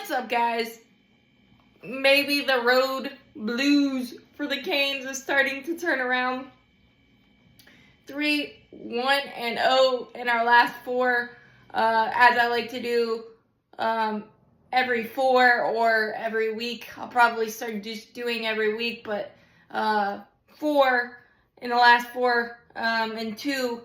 What's up, guys? Maybe the road blues for the Canes is starting to turn around. 3-1-0 in our last four, as I like to do every 4 or every week. I'll probably start just doing every week, but 4 in the last 4 and 2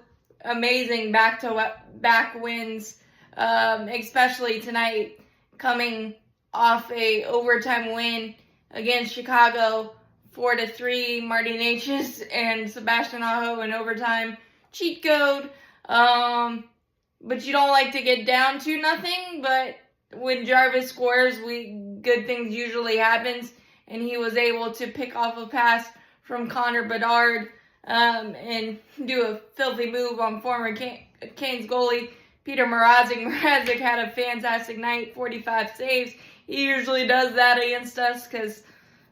amazing back-to-back wins, especially tonight, coming off a overtime win against Chicago, 4-3. Marty Necas and Sebastian Aho in overtime. Cheat code. But you don't like to get down 2-0. But when Jarvis scores, good things usually happens, and he was able to pick off a pass from Connor Bedard and do a filthy move on former Canes goalie Peter Mrazek. Mrazek had a fantastic night, 45 saves. He usually does that against us because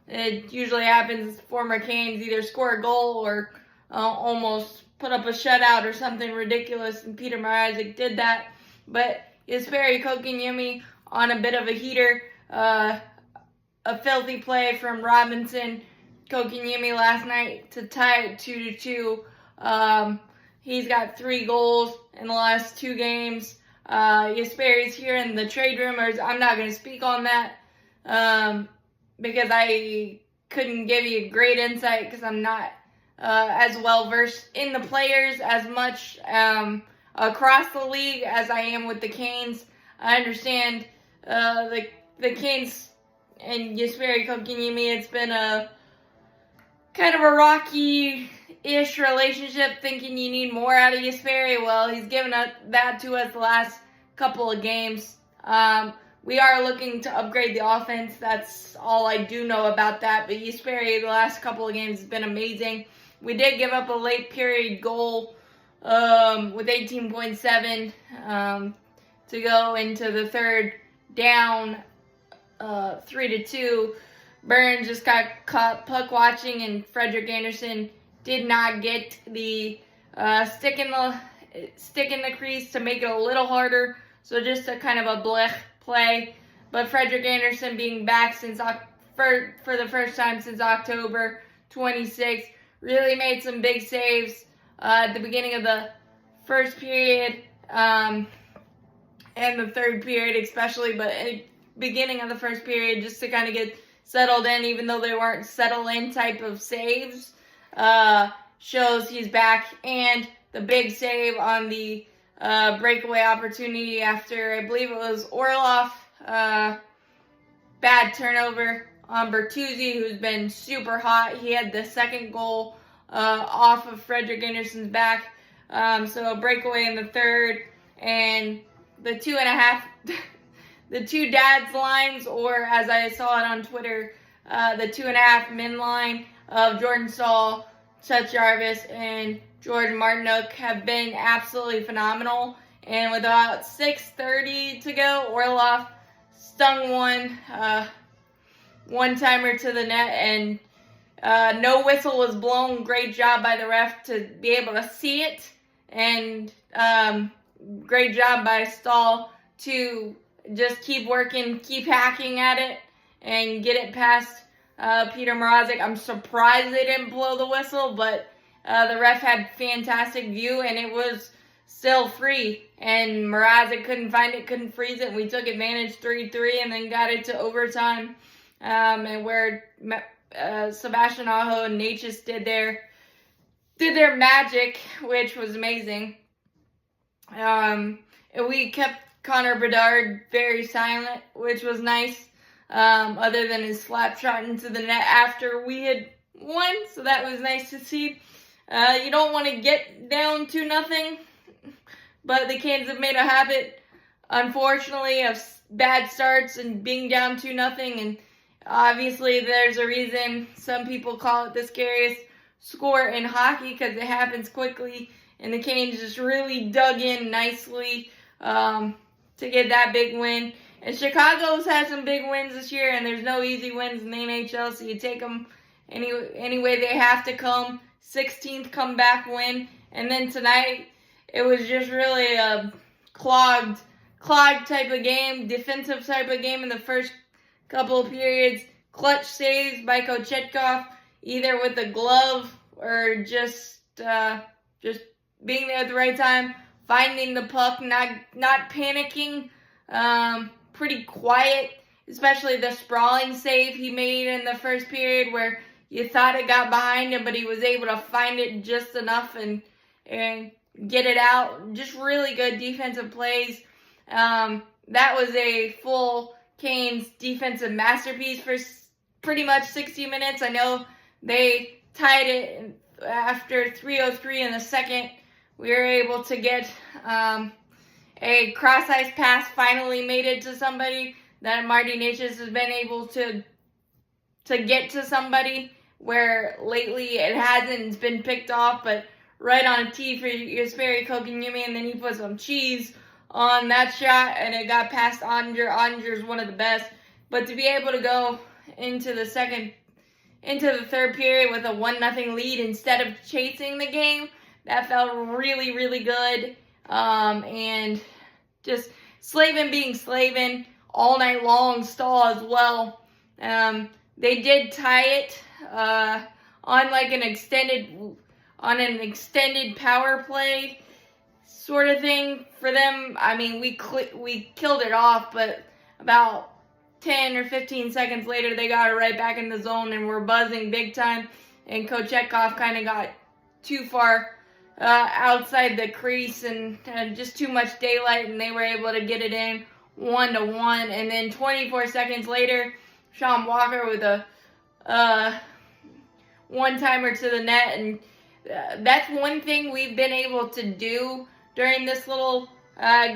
it usually happens. Former Canes either score a goal or almost put up a shutout or something ridiculous, and Peter Mrazek did that. But Jesperi Kotkaniemi on a bit of a heater. A filthy play from Robinson Kotkaniemi last night to tie it 2-2. He's got 3 goals in the last 2 games. Jesperi's here in the trade rumors. I'm not going to speak on that because I couldn't give you great insight because I'm not as well versed in the players as much across the league as I am with the Canes. I understand the Canes and Jesperi Kotkaniemi. It's been a kind of a rocky-ish relationship, thinking you need more out of Jesperi. Well, he's given that to us the last couple of games. We are looking to upgrade the offense. That's all I do know about that. But Jesperi, the last couple of games, has been amazing. We did give up a late period goal with 18.7 to go into the third, down 3-2. Burns just got caught puck watching, and Frederik Andersen did not get the stick in the crease to make it a little harder. So just a kind of a blech play. But Frederik Andersen being back for the first time since October 26th really made some big saves at the beginning of the first period and the third period especially. But at the beginning of the first period, just to kind of get settled in, even though they weren't settle-in type of saves, shows he's back. And the big save on the breakaway opportunity after, I believe it was Orlov, bad turnover on Bertuzzi, who's been super hot. He had the second goal off of Frederik Andersen's back. So a breakaway in the third, and the 2.5... the 2 dads lines, or as I saw it on Twitter, the 2.5 min line of Jordan Staal, Seth Jarvis, and Jordan Martinook have been absolutely phenomenal. And with about 6:30 to go, Orlov stung one-timer to the net, and no whistle was blown. Great job by the ref to be able to see it, and great job by Staal to just keep working, keep hacking at it, and get it past Peter Mrazek. I'm surprised they didn't blow the whistle, but the ref had fantastic view, and it was still free. And Mrazek couldn't find it, couldn't freeze it. And we took advantage 3-3 and then got it to overtime, and where Sebastian Aho and Necas did their magic, which was amazing. And we kept Connor Bedard very silent, which was nice, other than his slap shot into the net after we had won, so that was nice to see. You don't want to get down 2-0, but the Canes have made a habit, unfortunately, of bad starts and being down 2-0, and obviously there's a reason some people call it the scariest score in hockey, because it happens quickly, and the Canes just really dug in nicely to get that big win. And Chicago's had some big wins this year, and there's no easy wins in the NHL, so you take them any way they have to come. 16th comeback win. And then tonight, it was just really a clogged clog type of game, defensive type of game in the first couple of periods. Clutch saves by Kochetkov, either with a glove or just being there at the right time, finding the puck, not panicking, pretty quiet, especially the sprawling save he made in the first period where you thought it got behind him, but he was able to find it just enough and get it out. Just really good defensive plays. That was a full Canes defensive masterpiece for pretty much 60 minutes. I know they tied it after 3:03 in the second. We were able to get a cross-ice pass, finally made it to somebody that Marty Necas has been able to get to somebody where lately it hasn't. It's been picked off, but right on a tee for Jesperi Kotkaniemi, and then he put some cheese on that shot, and it got past Oettinger. Oettinger's one of the best. But to be able to go into the third period with a 1-0 lead instead of chasing the game, that felt really, really good. And just Slavin being Slavin all night long, Stahl as well. They did tie it on an extended power play sort of thing for them. I mean, we killed it off, but about 10 or 15 seconds later, they got it right back in the zone and were buzzing big time. And Kochetkov kind of got too far outside the crease and just too much daylight, and they were able to get it in 1-1. And then 24 seconds later, Sean Walker with a one-timer to the net. And that's one thing we've been able to do during this little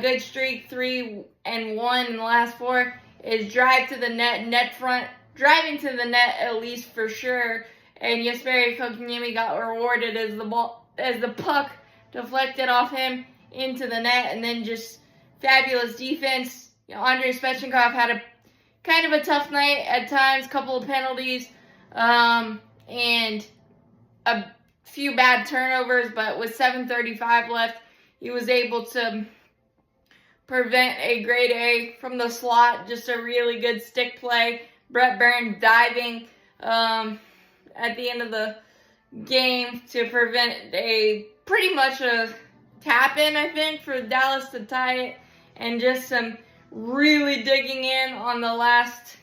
good streak, 3-1 in the last 4, is drive to the net front, driving to the net at least for sure. And Jesperi Kotkaniemi got rewarded as the puck deflected off him into the net, and then just fabulous defense. Andrei Svechnikov had a kind of a tough night at times, couple of penalties, and a few bad turnovers, but with 7:35 left, he was able to prevent a grade A from the slot. Just a really good stick play. Brett Burns diving at the end of the game to prevent pretty much a tap-in, I think, for Dallas to tie it. And just some really digging in on the last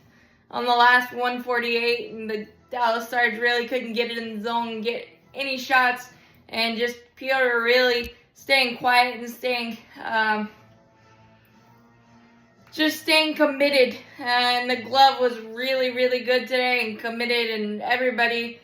148, and the Dallas Stars really couldn't get it in the zone and get any shots, and just Piotr really staying quiet and staying committed. And the glove was really, really good today and committed, and everybody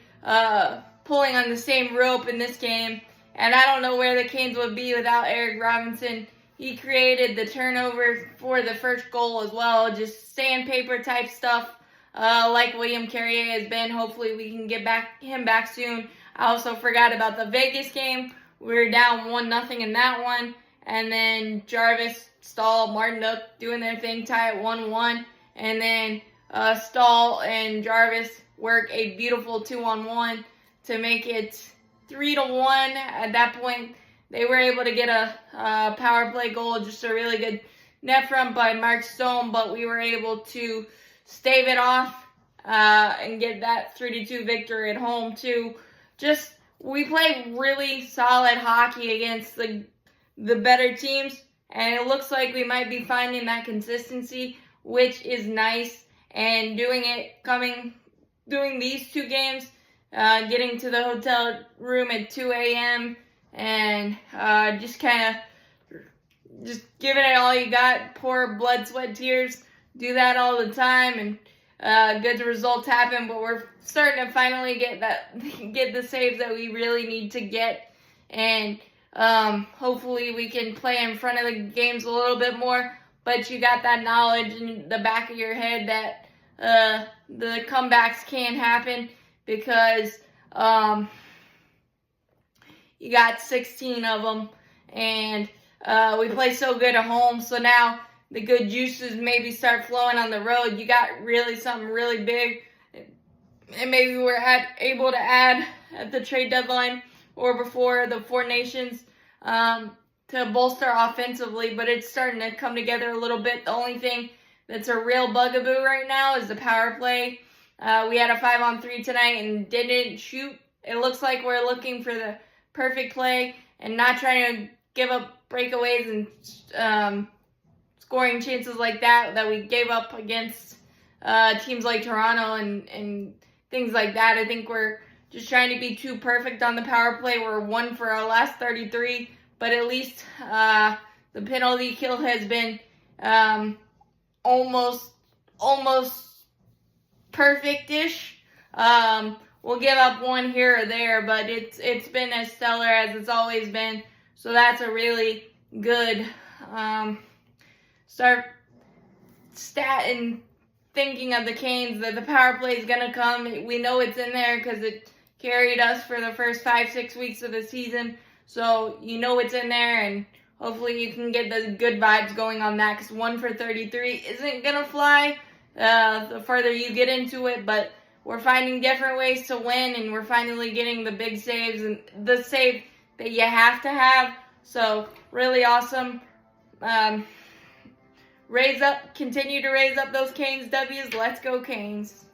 pulling on the same rope in this game. And I don't know where the Canes would be without Eric Robinson. He created the turnover for the first goal as well. Just sandpaper type stuff, like William Carrier has been. Hopefully we can get him back soon. I also forgot about the Vegas game. We were down 1-0 in that one. And then Jarvis, Stahl, Martinook doing their thing, tie at 1-1. And then Stahl and Jarvis work a beautiful 2-on-1 to make it 3-1. At that point, they were able to get a power play goal, just a really good net front by Mark Stone, but we were able to stave it off and get that 3-2 victory at home too. Just, we played really solid hockey against the better teams, and it looks like we might be finding that consistency, which is nice. And doing these 2 games, getting to the hotel room at 2 a.m. and just giving it all you got, pour blood, sweat, tears, do that all the time, and good results happen. But we're starting to finally get the saves that we really need to get, and hopefully we can play in front of the games a little bit more. But you got that knowledge in the back of your head that the comebacks can happen, because you got 16 of them, and we play so good at home. So now the good juices maybe start flowing on the road. You got really something really big, and maybe we're able to add at the trade deadline or before the Four Nations to to bolster offensively, but it's starting to come together a little bit. The only thing that's a real bugaboo right now is the power play. We had a 5-on-3 tonight and didn't shoot. It looks like we're looking for the perfect play and not trying to give up breakaways and scoring chances like that we gave up against teams like Toronto and things like that. I think we're just trying to be too perfect on the power play. We're 1 for our last 33, but at least the penalty kill has been almost perfect-ish. We'll give up one here or there, but it's been as stellar as it's always been. So that's a really good stat in thinking of the Canes, that the power play is going to come. We know it's in there because it carried us for the first 5-6 weeks of the season. So you know it's in there, and hopefully you can get the good vibes going on that, because 1 for 33 isn't going to fly the further you get into it, but we're finding different ways to win, and we're finally getting the big saves and the save that you have to have. So really awesome. Continue to raise up those Canes W's. Let's go Canes.